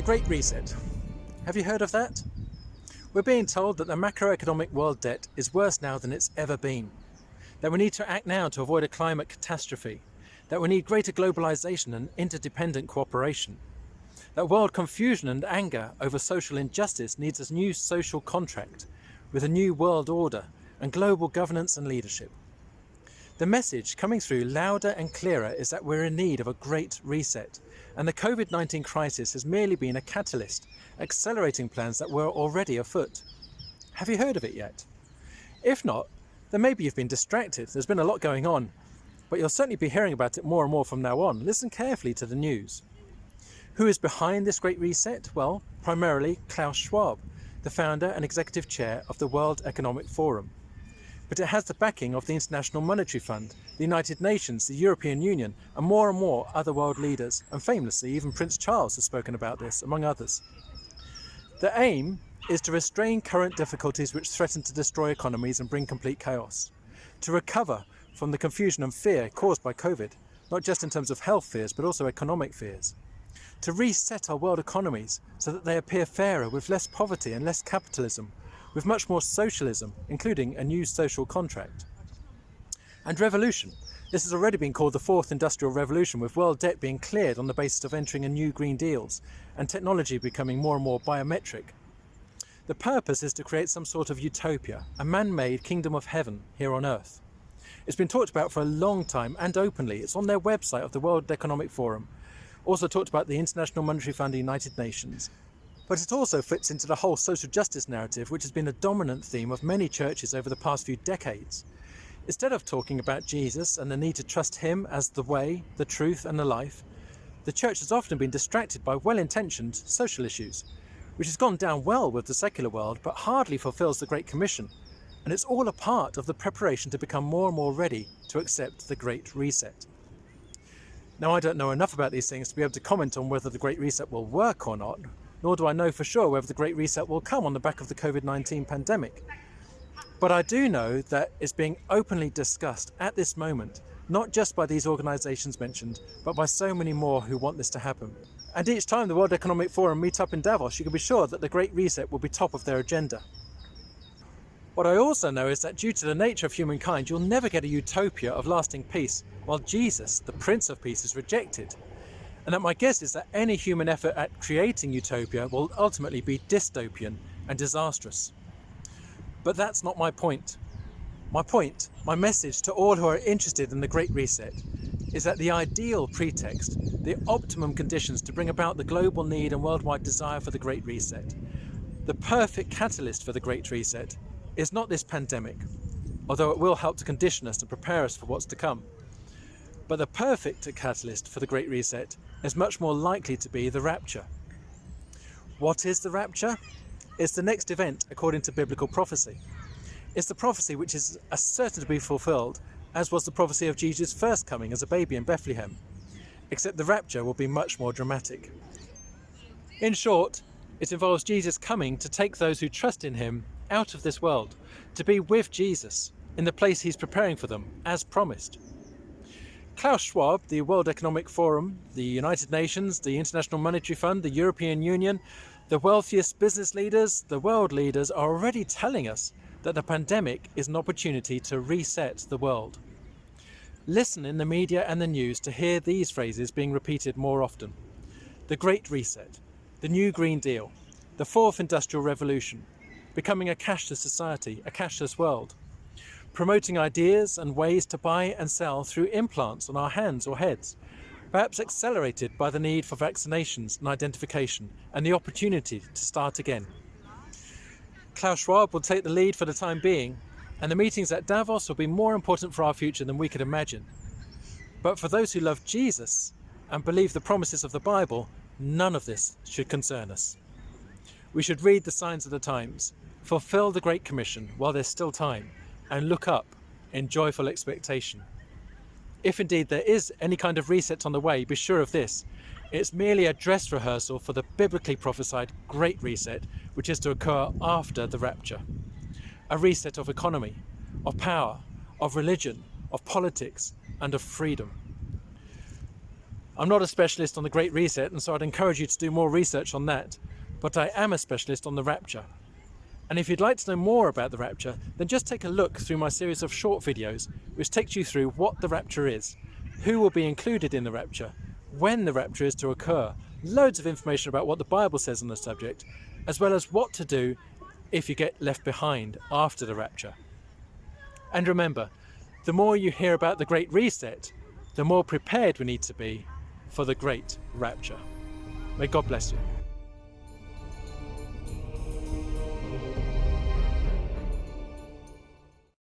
Great Reset. Have you heard of that? We're being told that the macroeconomic world debt is worse now than it's ever been, that we need to act now to avoid a climate catastrophe, that we need greater globalisation and interdependent cooperation, that world confusion and anger over social injustice needs a new social contract with a new world order and global governance and leadership. The message coming through louder and clearer is that we're in need of a great reset, and the COVID-19 crisis has merely been a catalyst, accelerating plans that were already afoot. Have you heard of it yet? If not, then maybe you've been distracted. There's been a lot going on, but you'll certainly be hearing about it more and more from now on. Listen carefully to the news. Who is behind this great reset? Well, primarily Klaus Schwab, the founder and executive chair of the World Economic Forum. But it has the backing of the International Monetary Fund, the United Nations, the European Union, and more other world leaders, and famously even Prince Charles has spoken about this, among others. The aim is to restrain current difficulties which threaten to destroy economies and bring complete chaos, to recover from the confusion and fear caused by COVID, not just in terms of health fears, but also economic fears, to reset our world economies so that they appear fairer with less poverty and less capitalism, with much more socialism, including a new social contract. And revolution. This has already been called the fourth industrial revolution, with world debt being cleared on the basis of entering a new Green Deals and technology becoming more and more biometric. The purpose is to create some sort of utopia, a man-made kingdom of heaven here on earth. It's been talked about for a long time and openly. It's on their website of the World Economic Forum. Also talked about the International Monetary Fund, the United Nations. But it also fits into the whole social justice narrative, which has been a dominant theme of many churches over the past few decades. Instead of talking about Jesus and the need to trust him as the way, the truth and the life, the church has often been distracted by well-intentioned social issues, which has gone down well with the secular world but hardly fulfills the Great Commission. And it's all a part of the preparation to become more and more ready to accept the Great Reset. Now, I don't know enough about these things to be able to comment on whether the Great Reset will work or not, nor do I know for sure whether the Great Reset will come on the back of the COVID-19 pandemic. But I do know that it's being openly discussed at this moment, not just by these organisations mentioned, but by so many more who want this to happen. And each time the World Economic Forum meet up in Davos, you can be sure that the Great Reset will be top of their agenda. What I also know is that due to the nature of humankind, you'll never get a utopia of lasting peace, while Jesus, the Prince of Peace, is rejected. And that my guess is that any human effort at creating utopia will ultimately be dystopian and disastrous. But that's not my point. My message to all who are interested in the Great Reset, is that the ideal pretext, the optimum conditions to bring about the global need and worldwide desire for the Great Reset, the perfect catalyst for the Great Reset, is not this pandemic, although it will help to condition us and prepare us for what's to come. But the perfect catalyst for the Great Reset is much more likely to be the rapture. What is the rapture? It's the next event according to biblical prophecy. It's the prophecy which is certain to be fulfilled, as was the prophecy of Jesus' first coming as a baby in Bethlehem, except the rapture will be much more dramatic. In short, it involves Jesus coming to take those who trust in him out of this world, to be with Jesus in the place he's preparing for them, as promised. Klaus Schwab, the World Economic Forum, the United Nations, the International Monetary Fund, the European Union, the wealthiest business leaders, the world leaders are already telling us that the pandemic is an opportunity to reset the world. Listen in the media and the news to hear these phrases being repeated more often. The Great Reset, the New Green Deal, the Fourth Industrial Revolution, becoming a cashless society, a cashless world, promoting ideas and ways to buy and sell through implants on our hands or heads, perhaps accelerated by the need for vaccinations and identification and the opportunity to start again. Klaus Schwab will take the lead for the time being, and the meetings at Davos will be more important for our future than we could imagine. But for those who love Jesus and believe the promises of the Bible, none of this should concern us. We should read the signs of the times, fulfill the Great Commission while there's still time, and look up in joyful expectation. If indeed there is any kind of reset on the way, be sure of this. It's merely a dress rehearsal for the biblically prophesied Great Reset, which is to occur after the rapture. A reset of economy, of power, of religion, of politics, and of freedom. I'm not a specialist on the Great Reset, and so I'd encourage you to do more research on that, but I am a specialist on the rapture. And if you'd like to know more about the rapture, then just take a look through my series of short videos which takes you through what the rapture is, who will be included in the rapture, when the rapture is to occur, loads of information about what the Bible says on the subject, as well as what to do if you get left behind after the rapture. And remember, the more you hear about the Great Reset, the more prepared we need to be for the Great Rapture. May God bless you.